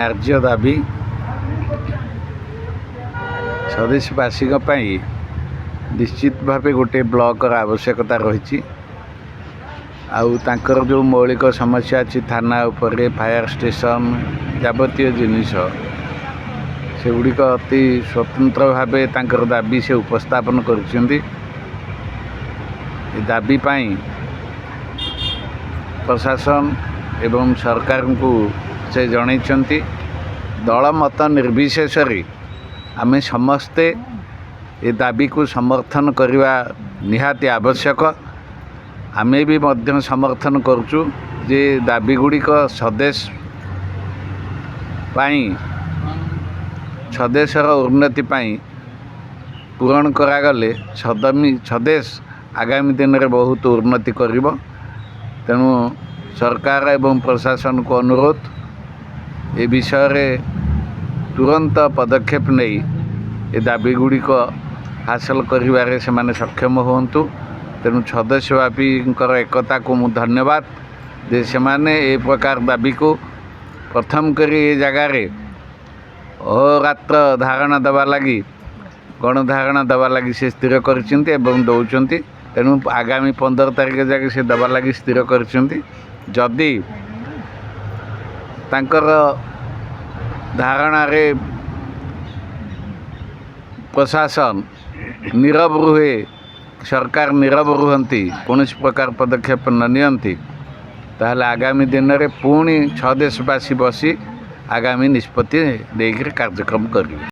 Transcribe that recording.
न्याय्य दाबी स्वदेशवासी निश्चित भाव गोटे ब्लॉकर आवश्यकता रही आउर जो मौलिक समस्या अच्छी थाना उपरे फायर स्टेशन जाबतीय जिनिस से गुड़िक अति स्वतंत्र भाव दाबी से उपस्थापन कर दाबी प्रशासन एवं सरकार को से जनइंट दल मत निर्विशेष आम समस्ते ये दाबी को समर्थन करने निहाती आवश्यक। आम भी मध्य समर्थन करुचु जे दाबी गुड़िक स्वदेश स्वदेशर उन्नति पूरण करागले स्वदेश आगामी दिन में बहुत उन्नति कर तेणु सरकार एवं प्रशासन को अनुरोध ए विषय तुरंत पदक्षेप नहीं ये दाबी गुड़िक हासिल करिबारे से माने सक्षम होंतु। तेणु स्वदेशव्यापी एकता को मु धन्यवाद जे से माने ए प्रकार दाबी को प्रथम करी ए जगार अहोरात्र धारणा दबा लगी गणधारणा दबा लगी से स्थिर करछिंती एवं दौरान। तेणु आगामी 15 तारिख जाके से दबा लगी स्थिर करछिंती। जदि तांकर धारणा रे प्रशासन नीरव रुहे सरकार नीरव रुहंती कौन प्रकार पदक्षेप न नियंती ताहले आगामी दिन में पुणी 6 देशवासी बसी आगामी निष्पत्ति लेकर कार्यक्रम करेंगे।